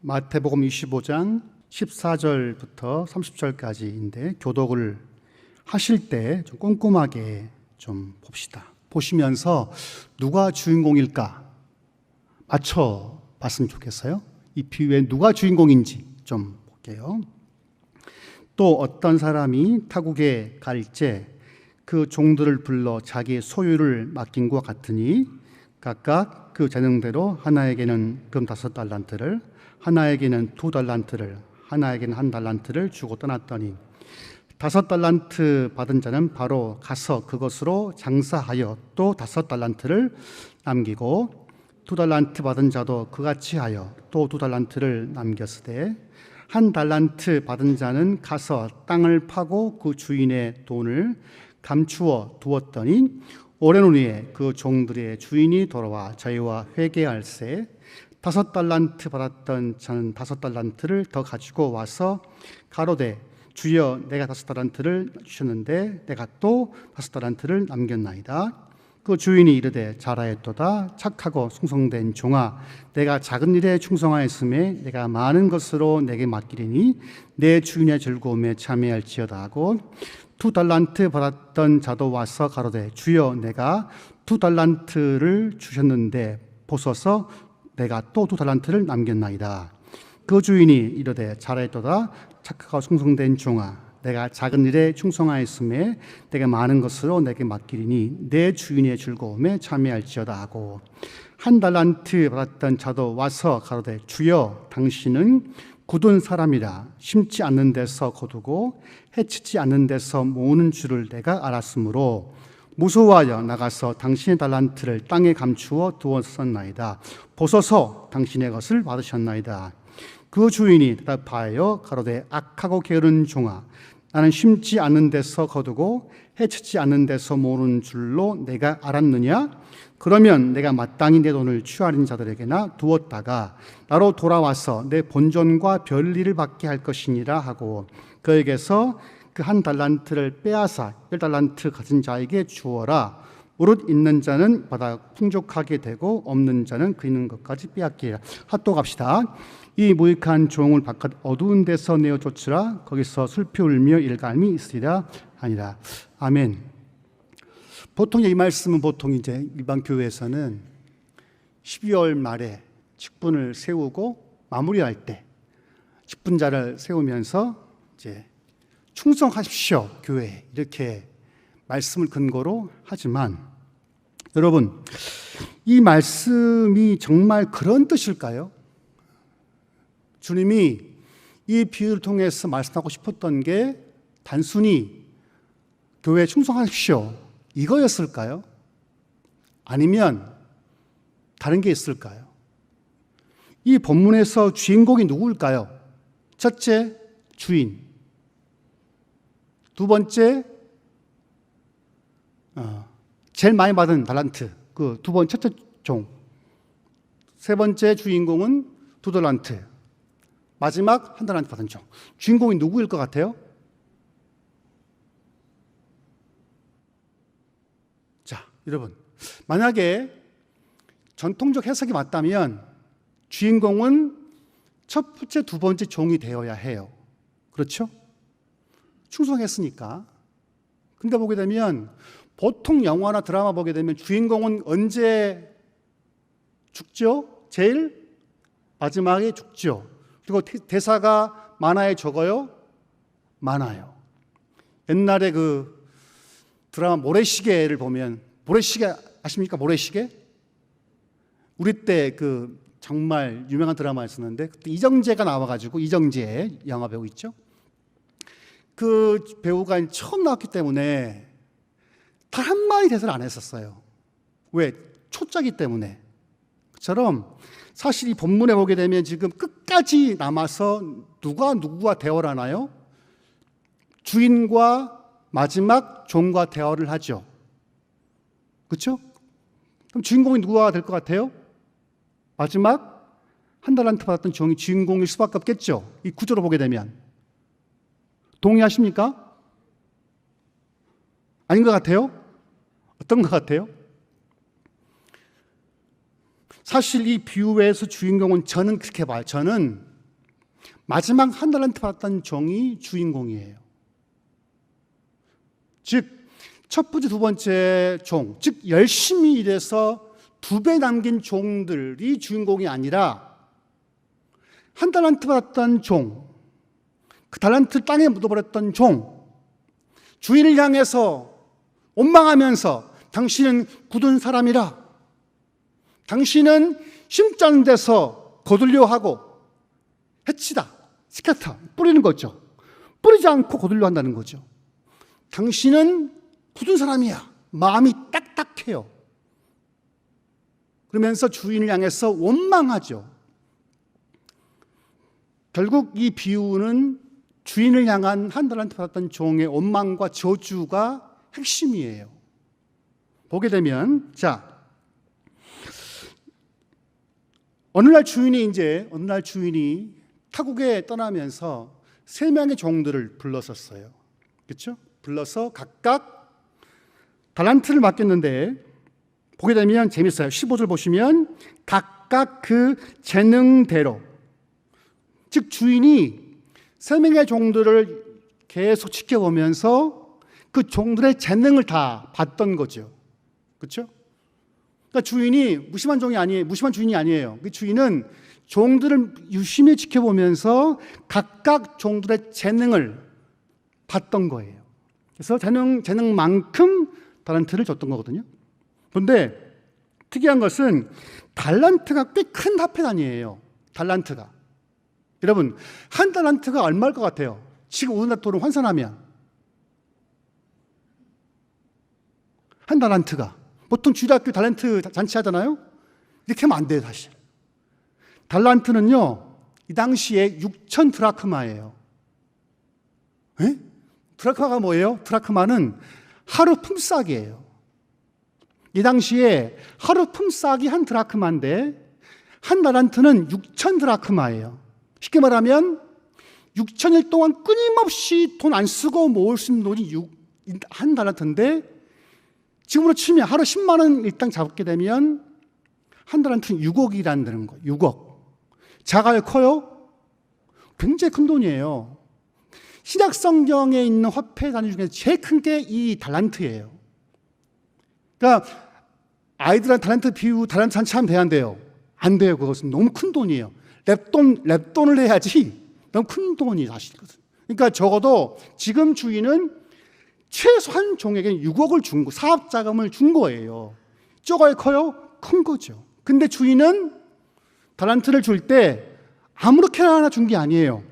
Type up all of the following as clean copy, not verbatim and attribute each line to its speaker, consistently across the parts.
Speaker 1: 마태복음 25장 14절부터 30절까지인데 교독을 하실 때 좀 꼼꼼하게 좀 봅시다. 보시면서 누가 주인공일까 맞춰 봤으면 좋겠어요. 이 비유에 누가 주인공인지 좀 볼게요. 또 어떤 사람이 타국에 갈때 그 종들을 불러 자기 소유를 맡긴 것 같으니 각각 그 재능대로 하나에게는 금 5달란트를, 하나에게는 2달란트를, 하나에게는 1달란트를 주고 떠났더니 5달란트 받은 자는 바로 가서 그것으로 장사하여 또 5달란트를 남기고 2달란트 받은 자도 그같이 하여 또 2달란트를 남겼으되 1달란트 받은 자는 가서 땅을 파고 그 주인의 돈을 감추어 두었더니 오랜 후에 그 종들의 주인이 돌아와 저희와 회개할세 5달란트 받았던 자는 5달란트를 더 가지고 와서 가로되 주여 내가 5달란트를 주셨는데 내가 또 5달란트를 남겼나이다. 그 주인이 이르되 잘하였도다 착하고 충성된 종아 내가 작은 일에 충성하였음에 내가 많은 것으로 내게 맡기리니 내 주인의 즐거움에 참여할지어다 하고 2달란트 받았던 자도 와서 가로되 주여 내가 2달란트를 주셨는데 보소서 내가 또 2달란트를 남겼나이다. 그 주인이 이르되 잘하였도다 착하고 충성된 종아 내가 작은 일에 충성하였음에 내가 많은 것으로 내게 맡기리니 내 주인의 즐거움에 참여할지어다 하고 1달란트 받았던 자도 와서 가로되 주여 당신은 굳은 사람이라 심지 않는 데서 거두고 해치지 않는 데서 모으는 줄을 내가 알았으므로 무서워하여 나가서 당신의 달란트를 땅에 감추어 두었었나이다. 보소서 당신의 것을 받으셨나이다. 그 주인이 대답하여 가로되 악하고 게으른 종아 나는 심지 않는 데서 거두고 해치지 않는 데서 모으는 줄로 내가 알았느냐? 그러면 내가 마땅히 내 돈을 취하는 자들에게나 두었다가 나로 돌아와서 내 본전과 별일을 받게 할 것이니라 하고 그에게서 그 1달란트를 빼앗아 10달란트 가진 자에게 주어라. 무릇 있는 자는 받아 풍족하게 되고 없는 자는 그 있는 것까지 빼앗기리라. 핫도갑시다. 이 무익한 종을 바깥 어두운 데서 내어 쫓으라. 거기서 슬피 울며 일감이 있으리라 아니라. 아멘. 보통 이 말씀은 보통 이제 일반 교회에서는 12월 말에 직분을 세우고 마무리할 때 직분자를 세우면서 이제 충성하십시오 교회 이렇게 말씀을 근거로 하지만 여러분 이 말씀이 정말 그런 뜻일까요? 주님이 이 비유를 통해서 말씀하고 싶었던 게 단순히 교회에 충성하십시오 이거였을까요? 아니면 다른 게 있을까요? 이 본문에서 주인공이 누구일까요? 첫째, 주인. 두 번째, 제일 많이 받은 달란트. 그 두 번 첫째 종. 세 번째 주인공은 2달란트. 마지막 1달란트 받은 종. 주인공이 누구일 것 같아요? 자, 여러분. 만약에 전통적 해석이 맞다면 주인공은 첫 번째, 두 번째 종이 되어야 해요. 그렇죠? 충성했으니까. 근데 보게 되면 보통 영화나 드라마 보게 되면 주인공은 언제 죽죠? 제일 마지막에 죽죠. 그리고 대사가 많아요, 적어요? 많아요. 옛날에 그 드라마 모래시계를 보면 모래시계 아십니까? 모래시계? 우리 때 그 정말 유명한 드라마였었는데 그때 이정재가 나와가지고 이정재 영화 배우 있죠? 그 배우가 처음 나왔기 때문에 단 한마디 대사를 안 했었어요. 왜? 초짜기 때문에. 그처럼 사실 이 본문에 보게 되면 지금 끝까지 남아서 누구와 대화를 하나요? 주인과 마지막 종과 대화를 하죠. 그렇죠? 그럼 주인공이 누가 될 것 같아요? 마지막 1달란트 받았던 종이 주인공일 수밖에 없겠죠. 이 구조로 보게 되면. 동의하십니까? 아닌 것 같아요? 어떤 것 같아요? 사실 이 비유에서 주인공은 저는 그렇게 봐요. 저는 마지막 한 달란트 받았던 종이 주인공이에요. 즉, 첫 번째, 두 번째 종, 즉 열심히 일해서 2배 남긴 종들이 주인공이 아니라 한 달란트 받았던 종, 그 달란트 땅에 묻어버렸던 종, 주인을 향해서 원망하면서 당신은 굳은 사람이라, 당신은 심자는 데서 거들려 하고 해치다, 시켰다, 뿌리는 거죠. 뿌리지 않고 거들려 한다는 거죠. 당신은 굳은 사람이야. 마음이 딱딱해요. 그러면서 주인을 향해서 원망하죠. 결국 이 비유는 주인을 향한 한 달란트 받았던 종의 원망과 저주가 핵심이에요. 보게 되면, 자, 어느 날 주인이 타국에 떠나면서 3명의 종들을 불렀었어요. 그렇죠? 불러서 각각 달란트를 맡겼는데, 보게 되면 재밌어요. 15절 보시면 각각 그 재능대로, 즉 주인이 3명의 종들을 계속 지켜보면서 그 종들의 재능을 다 봤던 거죠. 그렇죠? 그러니까 주인이 무심한 주인이 아니에요. 그 주인은 종들을 유심히 지켜보면서 각각 종들의 재능을 봤던 거예요. 그래서 재능만큼 달란트를 줬던 거거든요. 그런데 특이한 것은 달란트가 꽤 큰 화폐단위예요. 달란트가. 여러분, 한 달란트가 얼마일 것 같아요? 지금 우리나라 돈으로 환산하면 한 달란트가, 보통 주일학교 달란트 잔치하잖아요. 이렇게 하면 안 돼요. 사실 달란트는요, 이 당시에 6천 드라크마예요. 에? 드라크마가 뭐예요? 드라크마는 하루 품삯이에요. 이 당시에 하루 품삯이 한 드라크마인데 한 달란트는 6천 드라크마예요. 쉽게 말하면 6천일 동안 끊임없이 돈 안 쓰고 모을 수 있는 돈이 한 달란트인데, 지금으로 치면 하루 10만 원 일당 잡게 되면 한 달란트는 6억이라는 거예요. 6억. 작아요? 커요? 굉장히 큰 돈이에요. 신약 성경에 있는 화폐 단위 중에 제일 큰 게 이 달란트예요. 그러니까 아이들한테 달란트 비유, 달란트 잔치하면 돼야 안 돼요? 안 돼요. 그것은 너무 큰 돈이에요. 랩돈을 해야지. 너무 큰 돈이 사실거든. 그러니까 적어도 지금 주인은 최소한 종에게 6억을 준 거, 사업 자금을 준 거예요. 적어요? 커요? 큰 거죠. 근데 주인은 달란트를 줄 때 아무렇게나 하나 준 게 아니에요.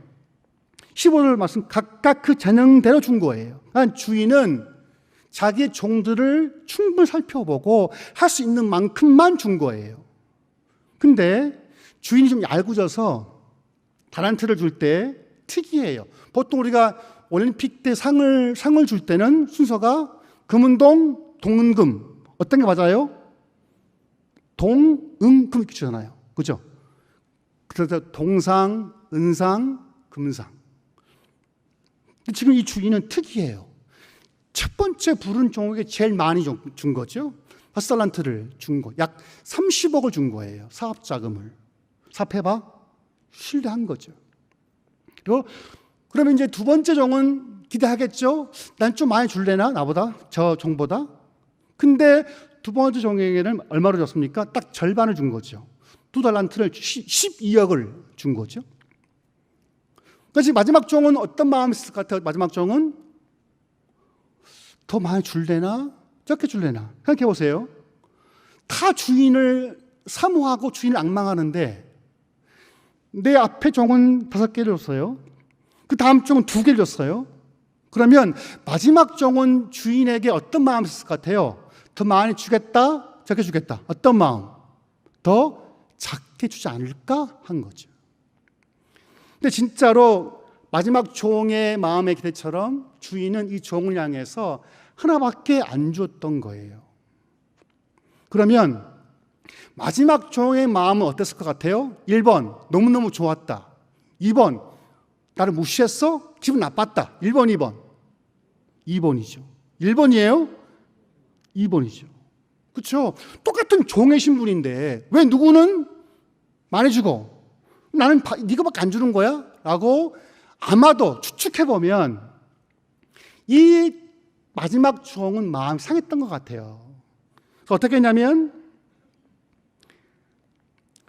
Speaker 1: 15절 말씀, 각각 그 재능대로 준 거예요. 그러니까 주인은 자기의 종들을 충분히 살펴보고 할 수 있는 만큼만 준 거예요. 근데 주인이 좀 얄궂어서 달란트를 줄 때 특이해요. 보통 우리가 올림픽 때 상을 줄 때는 순서가 금은동, 동은금. 어떤 게 맞아요? 동은금 이렇게 주잖아요. 그죠? 그래서 동상, 은상, 금상. 지금 이 주인은 특이해요. 첫 번째 부른 종에게 제일 많이 준 거죠. 5달란트를 준 거. 약 30억을 준 거예요. 사업 자금을. 사패봐? 신뢰한 거죠. 그러면 이제 두 번째 종은 기대하겠죠? 난 좀 많이 줄래나? 나보다? 저 종보다? 근데 두 번째 종에게는 얼마로 줬습니까? 딱 절반을 준 거죠. 2달란트를 12억을 준 거죠. 그래서 마지막 종은 어떤 마음이 있을 것 같아요? 마지막 종은 더 많이 줄래나? 적게 줄래나? 생각해 보세요. 다 주인을 사모하고 주인을 앙망하는데 내 앞에 종은 5개를 줬어요. 그 다음 종은 2개를 줬어요. 그러면 마지막 종은 주인에게 어떤 마음이 있을 것 같아요? 더 많이 주겠다? 적게 주겠다? 어떤 마음? 더 작게 주지 않을까? 한 거죠. 근데 진짜로 마지막 종의 마음의 기대처럼 주인은 이 종을 향해서 하나밖에 안 줬던 거예요. 그러면 마지막 종의 마음은 어땠을 것 같아요? 1번, 너무너무 좋았다. 2번, 나를 무시했어? 기분 나빴다. 1번, 2번. 2번이죠. 1번이에요? 2번이죠. 그렇죠? 똑같은 종의 신분인데 왜 누구는 많이 주고 나는 네가밖에 안 주는 거야? 라고 아마도 추측해보면 이 마지막 종은 마음이 상했던 것 같아요. 그래서 어떻게 했냐면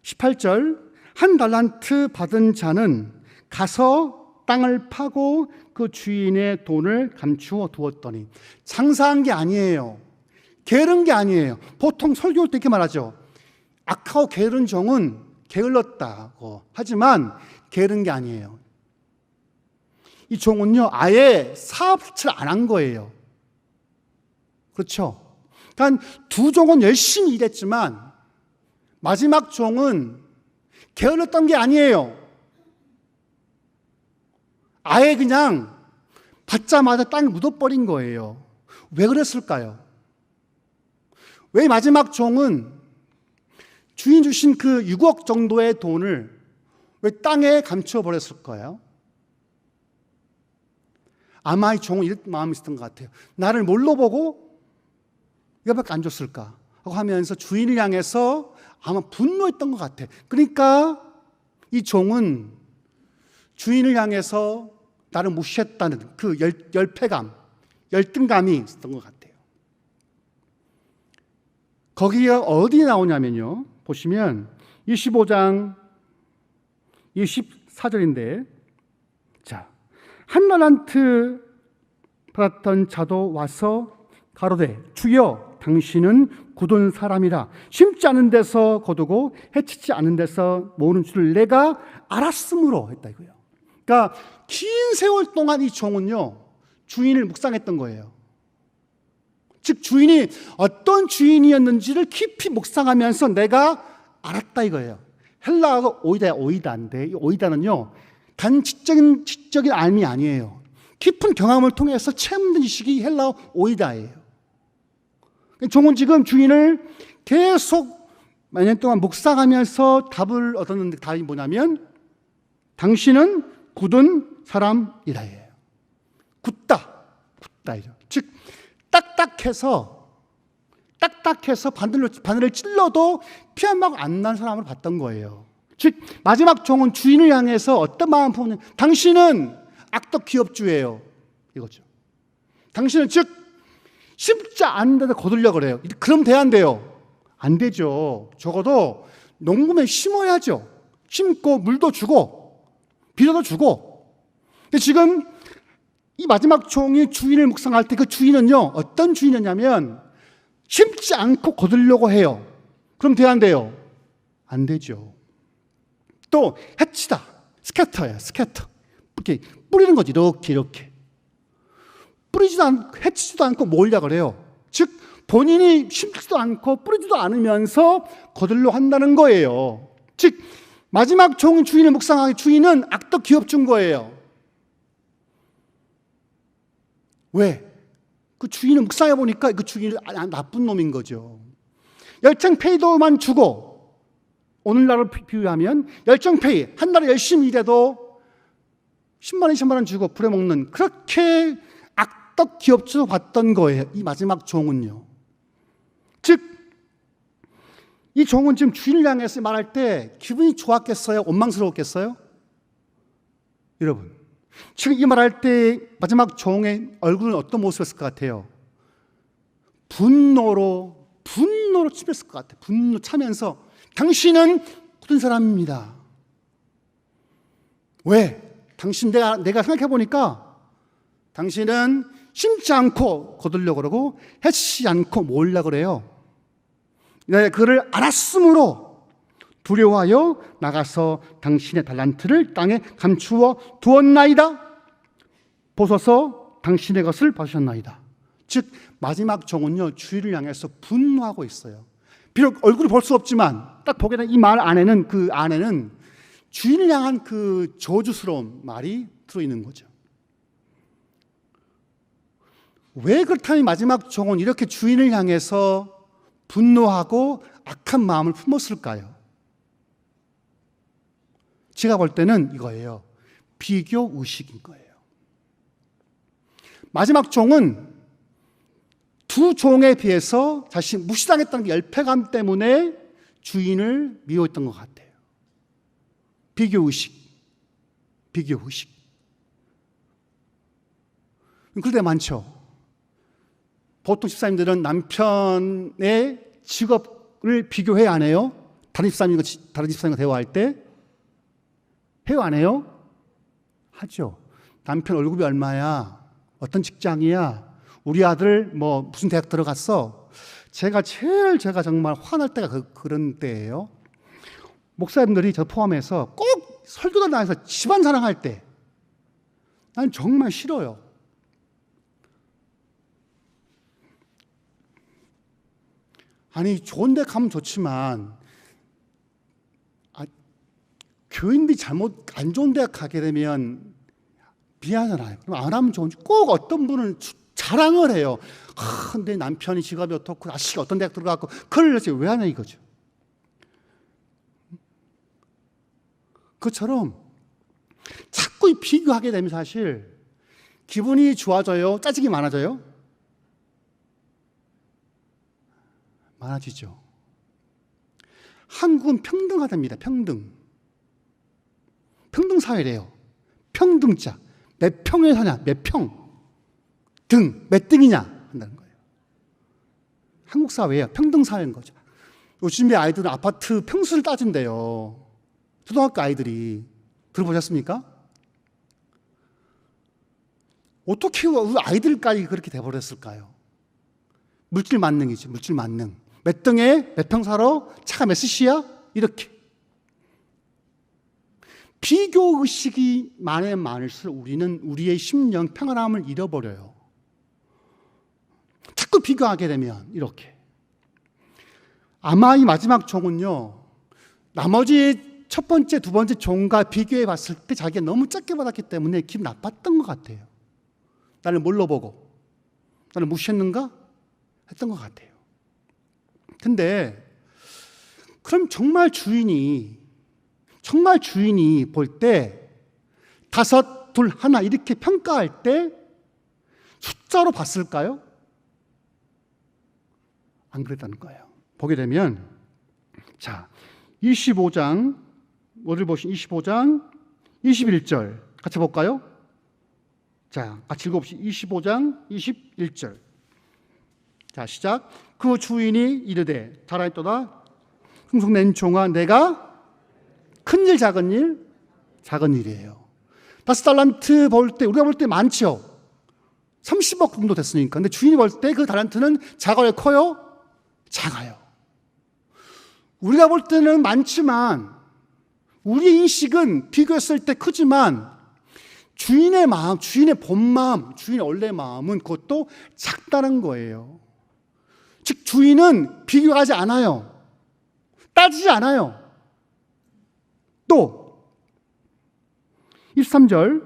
Speaker 1: 18절, 한 달란트 받은 자는 가서 땅을 파고 그 주인의 돈을 감추어 두었더니, 장사한 게 아니에요. 게으른 게 아니에요. 보통 설교할 때 이렇게 말하죠. 악하고 게으른 종은 게을렀다고 하지만 게으른 게 아니에요. 이 종은요, 아예 사업 자체를 안 한 거예요. 그렇죠? 그러니까 두 종은 열심히 일했지만 마지막 종은 게을렀던 게 아니에요. 아예 그냥 받자마자 땅에 묻어버린 거예요. 왜 그랬을까요? 왜 마지막 종은 주인 주신 그 6억 정도의 돈을 왜 땅에 감추어 버렸을까요? 아마 이 종은 이런 마음이 있었던 것 같아요. 나를 뭘로 보고 이거밖에 안 줬을까 하고 하면서 주인을 향해서 아마 분노했던 것 같아요. 그러니까 이 종은 주인을 향해서 나를 무시했다는 그 열패감, 열등감이 있었던 것 같아요. 거기가 어디에 나오냐면요, 보시면 25장 24절인데, 자, 한 달란트 받았던 자도 와서 가로되 주여 당신은 굳은 사람이라 심지 않은 데서 거두고 해치지 않은 데서 모으는 줄을 내가 알았으므로 했다 이거예요. 그러니까 긴 세월 동안 이 종은요, 주인을 묵상했던 거예요. 즉 주인이 어떤 주인이었는지를 깊이 묵상하면서 내가 알았다 이거예요. 헬라어가 오이다인데 이 오이다는요, 단 지적인 알미 아니에요. 깊은 경험을 통해서 체험된 지식이 헬라어 오이다예요. 종은 지금 주인을 계속 몇 년 동안 묵상하면서 답을 얻었는데, 답이 뭐냐면 당신은 굳은 사람이라예요. 굳다 이죠. 즉 딱딱해서 바늘을 찔러도 피 한 방울 안 난 사람을 봤던 거예요. 즉 마지막 종은 주인을 향해서 어떤 마음 품는, 당신은 악덕 기업주예요 이거죠. 당신은 즉 심지 않은 데다 거두려고 그래요. 그럼 돼야 안 돼요? 안 되죠. 적어도 농구면 심어야죠. 심고 물도 주고 비료도 주고. 근데 지금 이 마지막 종이 주인을 묵상할 때 그 주인은요, 어떤 주인이었냐면 심지 않고 거두려고 해요. 그럼 돼야 안 돼요? 안 되죠. 또 해치다, 스캐터예요. 스캐터. 이렇게 뿌리는 거지. 이렇게 뿌리지도 않고 해치지도 않고 모으려고 그래요. 즉 본인이 심지도 않고 뿌리지도 않으면서 거들려 한다는 거예요. 즉 마지막 종인 주인을 묵상하기, 주인은 악덕 기업주인 거예요. 왜? 그 주인을 묵상해 보니까 그 주인이 나쁜 놈인 거죠. 열정페이도만 주고, 오늘날을 비유하면 열정페이, 한 달에 열심히 일해도 10만 원, 20만 원 주고 부려먹는, 그렇게 악덕 기업주로 봤던 거예요. 이 마지막 종은요. 즉 이 종은 지금 주인을 향해서 말할 때 기분이 좋았겠어요? 원망스러웠겠어요? 여러분, 지금 이 말할 때 마지막 종의 얼굴은 어떤 모습이었을 것 같아요? 분노로 침했을 것 같아요. 분노 차면서 당신은 굳은 사람입니다. 왜? 내가 생각해 보니까 당신은 심지 않고 거두려고 그러고 해치지 않고 모으려고 그래요. 내가 그를 알았으므로 두려워하여 나가서 당신의 달란트를 땅에 감추어 두었나이다. 보소서 당신의 것을 봐주셨나이다. 즉 마지막 종은요, 주인을 향해서 분노하고 있어요. 비록 얼굴을 볼 수 없지만 딱 보게 되면 이 말 안에는, 그 안에는 주인을 향한 그 저주스러운 말이 들어있는 거죠. 왜 그렇다면 마지막 종은 이렇게 주인을 향해서 분노하고 악한 마음을 품었을까요? 제가 볼 때는 이거예요. 비교 의식인 거예요. 마지막 종은 두 종에 비해서 자신이 무시당했다는 열패감 때문에 주인을 미워했던 것 같아요. 비교 의식. 비교 의식. 그럴 때 많죠. 보통 집사님들은 남편의 직업을 비교해 안 해요? 다른 집사님과 대화할 때 해요, 안 해요? 하죠. 남편 월급이 얼마야? 어떤 직장이야? 우리 아들 무슨 대학 들어갔어? 제가 정말 화날 때가 그런 때예요. 목사님들이 저 포함해서 꼭 설교를 나와서 집안 사랑할 때 난 정말 싫어요. 아니, 좋은 데 가면 좋지만 교인들이 안 좋은 데 가게 되면 미안하잖아요. 그럼 안 하면 좋은지. 꼭 어떤 분은 자랑을 해요. 근데 남편이 직업이 어떻고 아씨가 어떤 대학 들어갔고 그걸 왜 하냐 이거죠. 그것처럼 자꾸 비교하게 되면 사실 기분이 좋아져요? 짜증이 많아져요? 많아지죠. 한국은 평등하답니다. 평등사회래요. 평등자. 몇 평에 사냐? 몇 평? 몇 등이냐? 한다는 거예요. 한국 사회예요. 평등사회인 거죠. 요즘에 아이들은 아파트 평수를 따진대요. 초등학교 아이들이. 들어보셨습니까? 어떻게 우리 아이들까지 그렇게 돼버렸을까요? 물질 만능이지, 물질 만능. 몇 등에 몇 평 살아? 차가 몇 cc야? 이렇게. 비교 의식이 많으면 많을수록 우리는 우리의 심령 평안함을 잃어버려요. 자꾸 비교하게 되면 이렇게. 아마 이 마지막 종은요, 나머지 첫 번째, 두 번째 종과 비교해 봤을 때 자기가 너무 작게 받았기 때문에 기분 나빴던 것 같아요. 나를 뭘로 보고? 나를 무시했는가? 했던 것 같아요. 근데 그럼 정말 주인이 볼 때 5, 2, 1 이렇게 평가할 때 숫자로 봤을까요? 안 그랬다는 거예요. 보게 되면 25장 뭐를 보신 25장 21절 같이 볼까요? 같이 읽어봅시다. 25장 21절. 시작. 그 주인이 이르되 달아있도다. 흥성낸 종아, 내가 큰일 작은 일이에요. 5달란트 우리가 볼 때 많죠. 30억 정도 됐으니까. 근데 주인이 볼 때 그 달란트는 작아요, 커요? 작아요. 우리가 볼 때는 많지만 우리의 인식은 비교했을 때 크지만 주인의 마음, 주인의 본 마음, 주인의 원래 마음은 그것도 작다는 거예요. 즉 주인은 비교하지 않아요. 따지지 않아요. 또 23절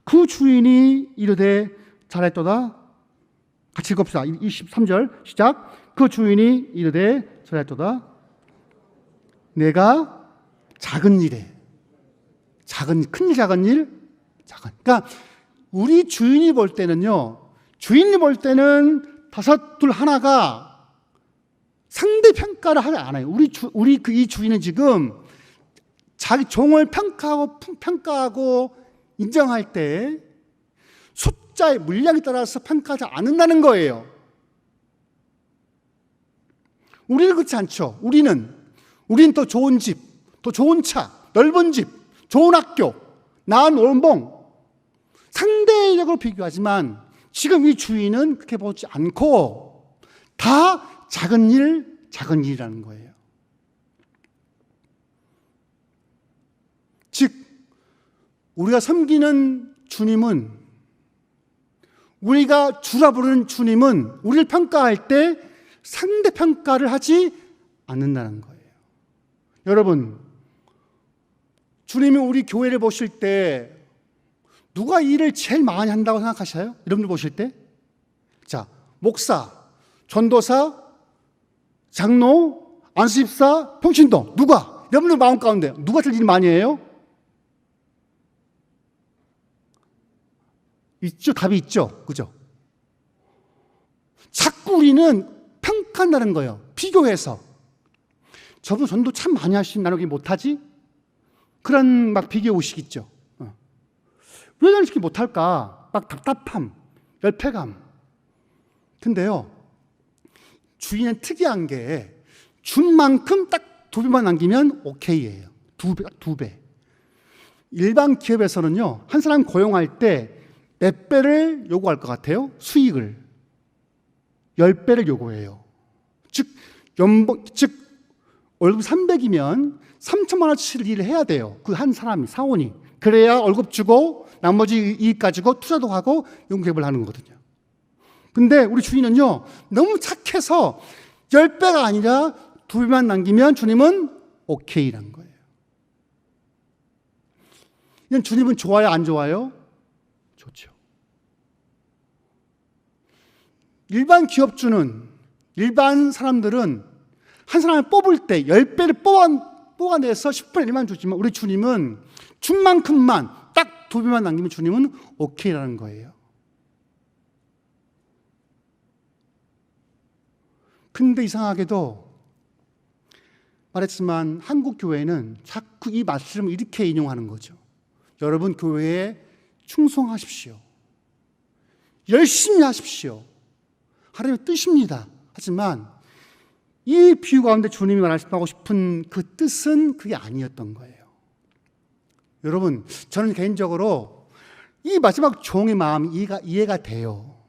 Speaker 1: 그 주인이 이르되 잘했도다. 같이 읽읍시다. 23절 시작. 그 주인이 이르되 잘했도다. 내가 작은 일에 큰일 작은 일 그러니까 우리 주인이 볼 때는요, 주인이 볼 때는 5, 2, 1가 상대 평가를 하지 않아요. 이 주인은 지금 자기 종을 평가하고 인정할 때 숫자의 물량에 따라서 평가하지 않는다는 거예요. 우리는 그렇지 않죠. 우리는 더 좋은 집, 더 좋은 차, 넓은 집, 좋은 학교, 나은 원봉 상대적으로 비교하지만 지금 이 주인은 그렇게 보지 않고 다 작은 일이라는 거예요. 즉 우리가 섬기는 주님은, 우리가 주라 부르는 주님은 우리를 평가할 때 상대 평가를 하지 않는다는 거예요. 여러분, 주님이 우리 교회를 보실 때 누가 일을 제일 많이 한다고 생각하셔요? 여러분들 보실 때? 목사, 전도사, 장로, 안수집사, 평신도 누가? 여러분들 마음 가운데 누가 제일 일 많이 해요? 있죠. 답이 있죠. 그죠? 자꾸 우리는 평가한다는 거예요. 비교해서. 저분 전도 참 많이 하시는 나는 왜 못하지? 그런 비교 의식 있죠. 왜 나는 이렇게 못할까? 막 답답함, 열패감. 근데요, 주인은 특이한 게 준 만큼 딱 2배만 남기면 오케이예요. 2배. 일반 기업에서는요, 한 사람 고용할 때 몇 배를 요구할 것 같아요? 수익을 10배를 요구해요. 즉 월급 300이면 3천만 원치를 일을 해야 돼요. 그 한 사람이, 사원이. 그래야 월급 주고 나머지 이익 가지고 투자도 하고 연구개발을 하는 거거든요. 근데 우리 주인은요, 너무 착해서 10배가 아니라 2배만 남기면 주님은 오케이라는 거예요. 이건 주님은 좋아요, 안 좋아요? 좋죠. 일반 기업주는, 일반 사람들은 한 사람을 뽑을 때 10배를 뽑아내서 10분의 1만 주지만 우리 주님은 준 만큼만 딱 2배만 남기면 주님은 오케이라는 거예요. 근데 이상하게도 말했지만 한국 교회는 자꾸 이 말씀을 이렇게 인용하는 거죠. 여러분 교회에 충성하십시오. 열심히 하십시오. 하나님의 뜻입니다. 하지만 이 비유 가운데 주님이 말씀하고 싶은 그 뜻은 그게 아니었던 거예요. 여러분, 저는 개인적으로 이 마지막 종의 마음이 이해가 돼요.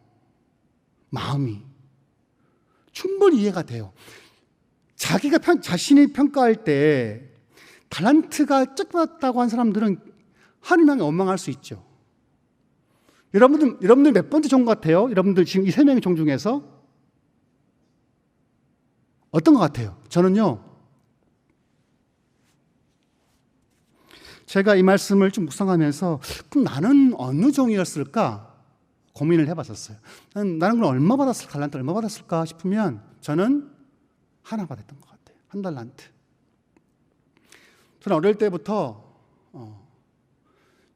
Speaker 1: 마음이 충분히 이해가 돼요. 자신이 평가할 때 달란트가 적었다고 한 사람들은 하나님 향해 원망할 수 있죠. 여러분들 몇 번째 종 같아요? 여러분들 지금 이 3명의 종 중에서 어떤 것 같아요? 저는요, 제가 이 말씀을 좀 묵상하면서 그럼 나는 어느 종이었을까 고민을 해봤었어요. 나는 그럼 얼마 받았을까? 달란트 얼마 받았을까 싶으면 저는 하나 받았던 것 같아요. 1달란트. 저는 어릴 때부터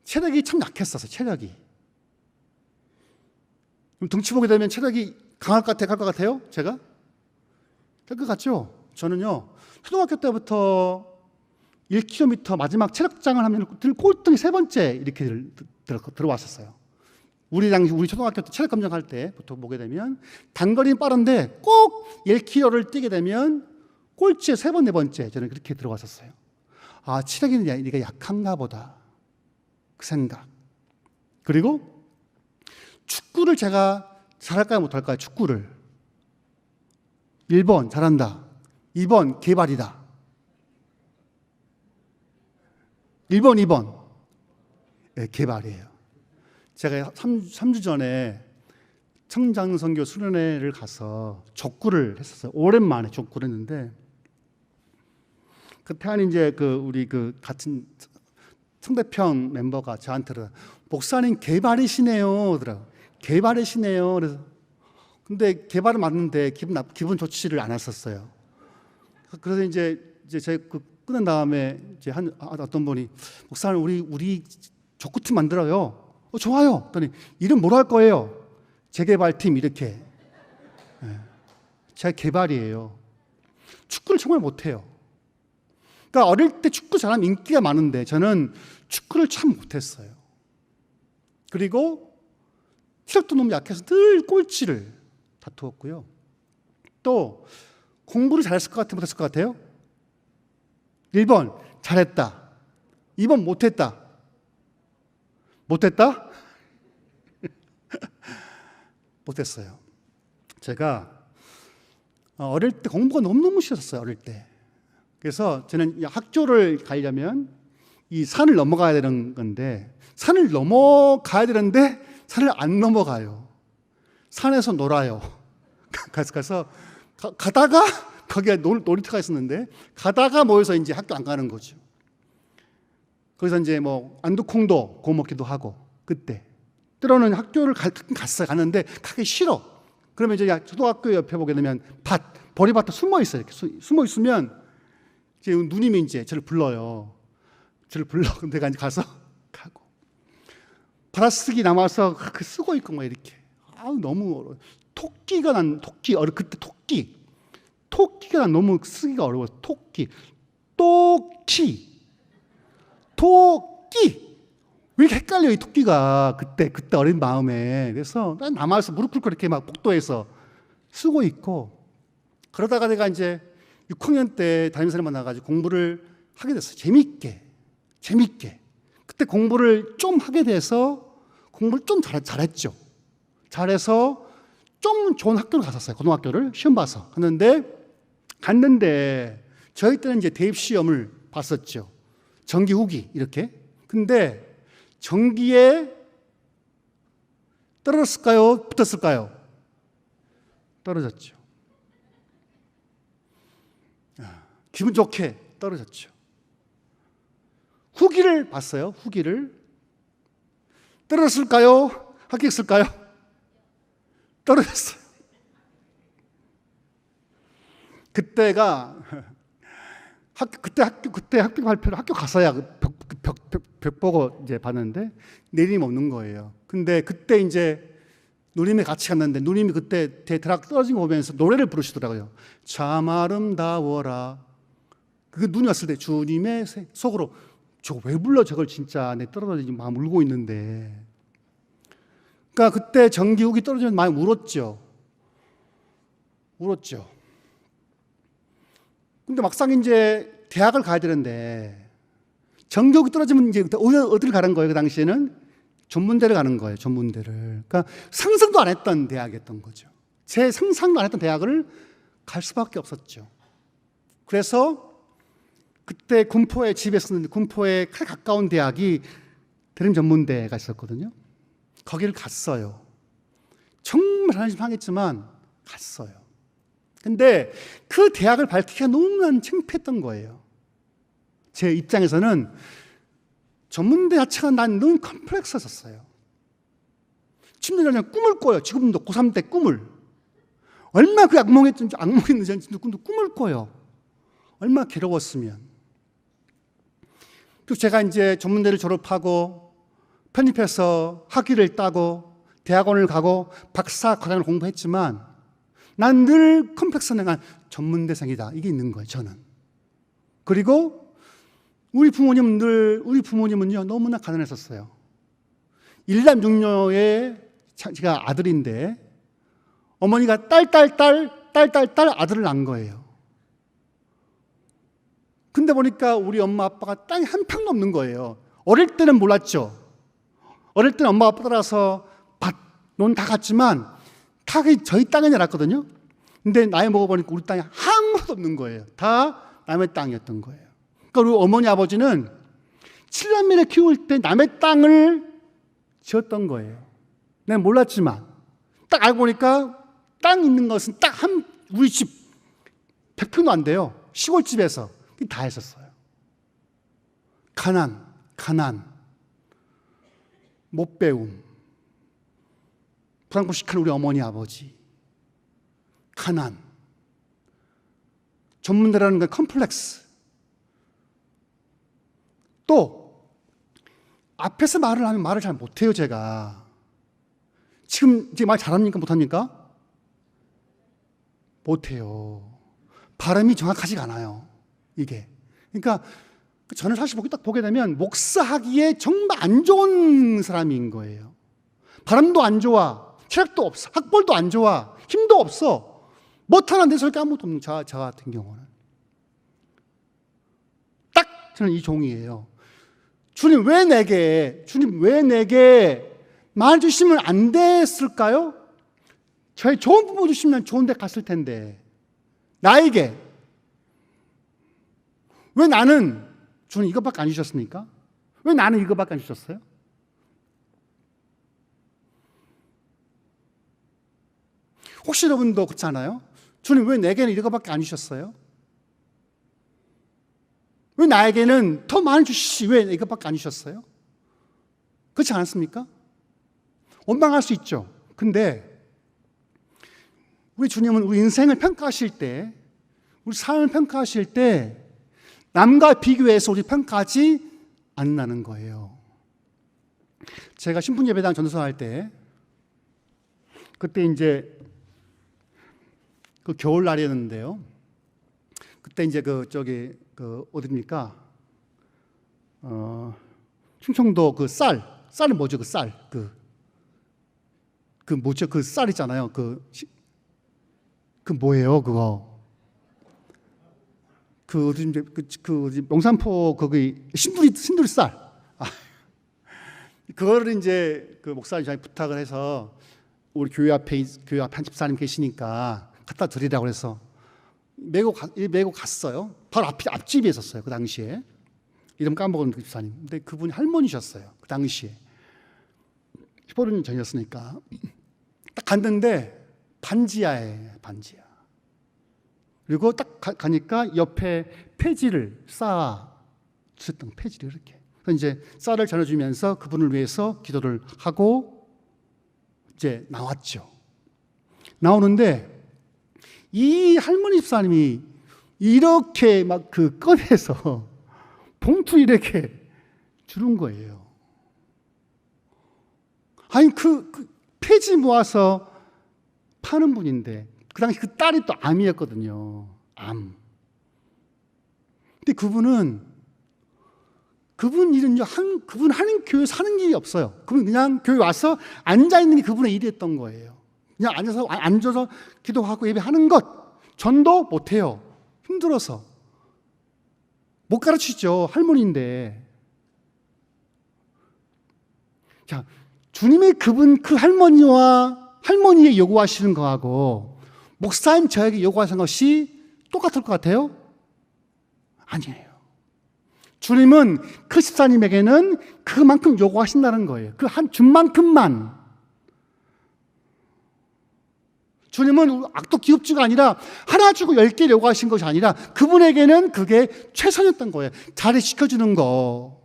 Speaker 1: 체력이 참 약했었어요. 체력이. 등치 보게 되면 체력이 갈 것 같아요? 제가? 될 것 같죠? 저는요, 초등학교 때부터 1km 마지막 체력장을 하면 꼴등이 3번째 이렇게 들어왔었어요. 우리 초등학교 때 체력 검정할 때부터 보게 되면 단거리는 빠른데 꼭 1km를 뛰게 되면 꼴찌에 3번, 4번째 저는 그렇게 들어왔었어요. 아, 체력이 네가 약한가 보다. 그 생각. 그리고 축구를 제가 잘할까요, 못할까요? 축구를. 1번 잘한다. 2번 개발이다. 2번. 네, 개발이에요. 제가 3주 전에 청장선교 수련회를 가서 족구를 했었어요. 오랜만에 족구를 했는데, 그때 한 이제 우리 같은 상대편 멤버가 저한테 목사님 개발이시네요. 개발이시네요. 그래서 근데 개발은 맞는데 기분 좋지를 않았었어요. 그래서 이제 제가 끝난 다음에 이제 어떤 분이 목사님 우리 족구팀 만들어요. 좋아요. 그랬더니 이름 뭐로 할 거예요? 재개발팀 이렇게. 네. 제가 개발이에요. 축구를 정말 못해요. 그러니까 어릴 때 축구 잘하면 인기가 많은데 저는 축구를 참 못했어요. 그리고 체력도 너무 약해서 늘 꼴찌를 다투었고요. 또 공부를 잘했을 것 같아요? 못했을 것 같아요? 1번 잘했다. 2번 못했다. 못했다? 못했어요. 제가 어릴 때 공부가 너무너무 싫었어요. 어릴 때. 그래서 저는 학교를 가려면 이 산을 넘어가야 되는 건데 산을 넘어가야 되는데 산을 안 넘어가요. 산에서 놀아요. 가서 가다가 거기에 놀이터가 있었는데 가다가 모여서 이제 학교 안 가는 거죠. 거기서 이제 안두콩도 구워 먹기도 하고 그때 때로는 학교를 갔는데 가기 싫어. 그러면 이제 초등학교 옆에 보게 되면 보리밭에 숨어 있어요. 이렇게 숨어 있으면 이제 누님이 이제 저를 불러요. 근데 내가 이제 가서 가고 바라쓰기 남아서 쓰고 있고 이렇게. 너무 어려워. 그때 토끼가 난 너무 쓰기가 어려워. 토끼. 왜 이렇게 헷갈려, 이 토끼가 그때 어린 마음에. 그래서 난 남아서 무릎 꿇고 이렇게 막 복도에서 쓰고 있고, 그러다가 내가 이제 6학년 때 담임선생님 만나가지고 공부를 하게 됐어요. 재밌게. 그때 공부를 좀 하게 돼서 공부를 좀 잘했죠. 잘해서 좀 좋은 학교를 갔었어요. 고등학교를 시험 봐서 갔는데 저희 때는 이제 대입 시험을 봤었죠. 정기 후기 이렇게. 근데 정기에 떨어졌을까요? 붙었을까요? 떨어졌죠. 기분 좋게 떨어졌죠. 후기를 봤어요. 후기를. 떨어졌을까요? 합격했을까요? 떨어졌어요. 그때 학교 발표를 학교 가서야 벽 보고 이제 봤는데 내림이 없는 거예요. 근데 그때 이제 누님이 같이 갔는데 누님이 그때 대학 떨어진 거 보면서 노래를 부르시더라고요. 참 아름다워라. 그 눈이 왔을 때 주님의 속으로 저 왜 불러 저걸 진짜 내 떨어지지 마음 울고 있는데. 그러니까 그때 정기 후기 떨어지면 많이 울었죠. 근데 막상 이제 대학을 가야 되는데 정기 후기 떨어지면 이제 어디를 가는 거예요? 그 당시에는 전문대를 가는 거예요. 전문대를. 그러니까 상상도 안 했던 대학이었던 거죠. 제 상상도 안 했던 대학을 갈 수밖에 없었죠. 그래서 그때 군포에 집에 있었는데 군포에 가까운 대학이 대림전문대가 있었거든요. 거기를 갔어요. 정말 하나님 상했지만 갔어요. 근데 그 대학을 밝히기가 너무나 창피했던 거예요. 제 입장에서는 전문대 자체가 난 너무 컴플렉스였어요. 침대 전에 꿈을 꿔요. 지금도 고3 때 꿈을. 얼마나 그 악몽했는지 꿈을 꿔요. 얼마나 괴로웠으면. 그리고 제가 이제 전문대를 졸업하고 편입해서 학위를 따고 대학원을 가고 박사 과정을 공부했지만 난 늘 컴플렉스는 전문대생이다. 이게 있는 거예요, 저는. 그리고 우리 부모님은요, 너무나 가난했었어요. 일남 육녀의 제가 아들인데 어머니가 딸 아들을 낳은 거예요. 근데 보니까 우리 엄마 아빠가 땅이 한 평도 없는 거예요. 어릴 때는 몰랐죠. 어릴 때는 엄마 아빠 따라서 밭 다 갔지만 탁이 저희 땅에 내놨거든요. 근데 나이 먹어보니까 우리 땅에 아무것도 없는 거예요. 다 남의 땅이었던 거예요. 그러니까 우리 어머니 아버지는 7남매를 키울 때 남의 땅을 지었던 거예요. 내가 몰랐지만 딱 알고 보니까 땅 있는 것은 딱 우리 집 100평도 안 돼요. 시골집에서 다 했었어요. 가난, 못 배움, 불안불식한 우리 어머니 아버지, 가난, 전문대라는 건 컴플렉스. 또 앞에서 말을 하면 말을 잘 못해요. 제가 지금 말 잘합니까? 못합니까? 못해요. 발음이 정확하지가 않아요. 이게. 그러니까 저는 사실 딱 보게 되면 목사하기에 정말 안 좋은 사람인 거예요. 발음도 안 좋아. 체력도 없어. 학벌도 안 좋아. 힘도 없어. 못하는 데서 이렇게 아무것도 없는 저 같은 경우는. 딱 저는 이 종이에요. 주님 왜 내게 말 주시면 안 됐을까요? 저희 좋은 부모 주시면 좋은 데 갔을 텐데 나에게 왜 나는 주님 이것밖에 안 주셨습니까? 왜 나는 이것밖에 안 주셨어요? 혹시 여러분도 그렇지 않아요? 주님 왜 내게는 이것밖에 안 주셨어요? 왜 나에게는 더 많이 주시지 왜 이것밖에 안 주셨어요? 그렇지 않습니까? 원망할 수 있죠. 근데 우리 주님은 우리 인생을 평가하실 때, 우리 삶을 평가하실 때 남과 비교해서 우리 평가하지 않는다는 거예요. 제가 신분예배당 전도사할 때 그때 이제 그 겨울날이었는데요. 그때 이제 어디입니까? 충청도 그 쌀은 뭐죠? 뭐죠? 그 쌀 있잖아요. 뭐예요? 그거. 영산포 거기 신두리 쌀. 그거를 이제 그 목사님이 부탁을 해서 우리 교회 앞에 한 집사님 계시니까 갖다 드리라고 해서 메고 갔어요. 바로 앞집에 있었어요. 그 당시에. 이름 까먹었는데 그 집사님. 근데 그분이 할머니셨어요. 그 당시에. 15년 전이었으니까. 딱 갔는데 반지하예요. 반지하. 그리고 딱 가니까 옆에 폐지를 쌓아 주셨던 폐지를 이렇게. 그래서 이제 쌀을 전해주면서 그분을 위해서 기도를 하고 이제 나왔죠. 나오는데 이 할머니 집사님이 이렇게 막 꺼내서 봉투 이렇게 주는 거예요. 아니 그 폐지 모아서 파는 분인데 그 당시 그 딸이 또 암이었거든요. 암. 근데 그분 일은 그분 하는 교회 사는 일이 없어요. 그분 그냥 교회 와서 앉아 있는 게 그분의 일이었던 거예요. 그냥 앉아서 기도하고 예배하는 것. 전도 못 해요. 힘들어서. 못 가르치죠. 할머니인데. 자, 주님이 그 할머니의 요구하시는 거하고 목사님 저에게 요구하시는 것이 똑같을 것 같아요? 아니에요. 주님은 그 집사님에게는 그만큼 요구하신다는 거예요. 그 한 줌만큼만. 주님은 악독 기업주가 아니라 하나 주고 10개 요구하신 것이 아니라 그분에게는 그게 최선이었던 거예요. 자리시켜주는 거.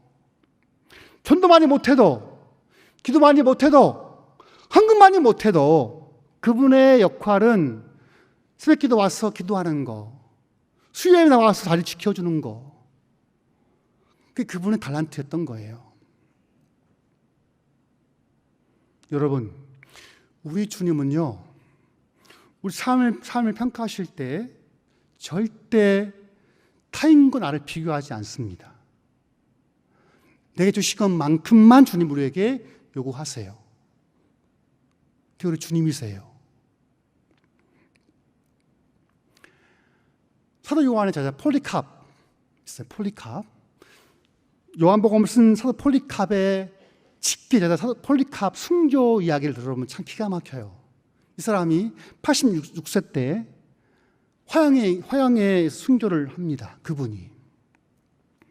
Speaker 1: 전도 많이 못해도, 기도 많이 못해도, 헌금 많이 못해도 그분의 역할은 새벽기도 와서 기도하는 거, 수요일에 나와서 자리 지켜주는 거. 그게 그분의 달란트였던 거예요. 여러분, 우리 주님은요, 우리 삶을 평가하실 때 절대 타인과 나를 비교하지 않습니다. 내게 주신 것만큼만 주님 우리에게 요구하세요. 그게 우리 주님이세요. 사도 요한의 제자 폴리캅 있어요. 폴리캅. 요한복음을 쓴 사도 폴리캅의 직계 제자 사도 폴리캅 순교 이야기를 들어보면 참 기가 막혀요. 이 사람이 86세 때 화양에 순교를 합니다. 그분이.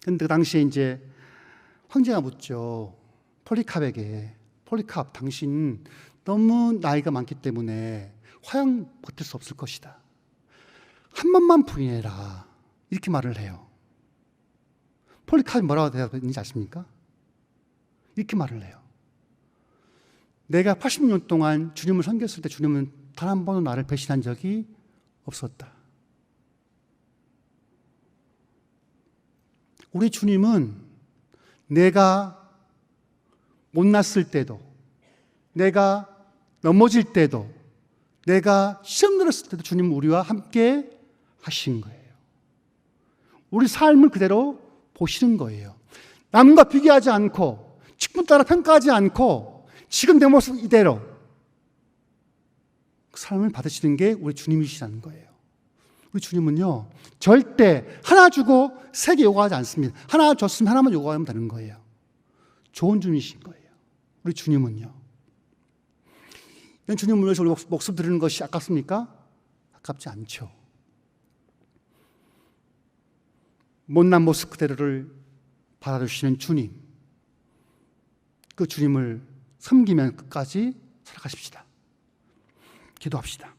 Speaker 1: 그런데 그 당시에 이제 황제가 묻죠. 폴리캅에게, 폴리캅, 당신 너무 나이가 많기 때문에 화양 버틸 수 없을 것이다. 한 번만 부인해라. 이렇게 말을 해요. 폴리캅이 뭐라고 대답했는지 아십니까? 이렇게 말을 해요. 내가 80년 동안 주님을 섬겼을 때 주님은 단 한 번도 나를 배신한 적이 없었다. 우리 주님은 내가 못났을 때도, 내가 넘어질 때도, 내가 시험 들었을 때도 주님은 우리와 함께 하신 거예요. 우리 삶을 그대로 보시는 거예요. 남과 비교하지 않고, 직분 따라 평가하지 않고, 지금 내 모습 이대로 그 삶을 받으시는 게 우리 주님이시라는 거예요. 우리 주님은요, 절대 하나 주고 3개 요구하지 않습니다. 하나 줬으면 하나만 요구하면 되는 거예요. 좋은 주님이신 거예요. 우리 주님은요. 이런 주님을 위해서 우리 목숨 드리는 것이 아깝습니까? 아깝지 않죠. 못난 모습 그대로를 받아주시는 주님, 그 주님을 섬기면 끝까지 살아가십시다. 기도합시다.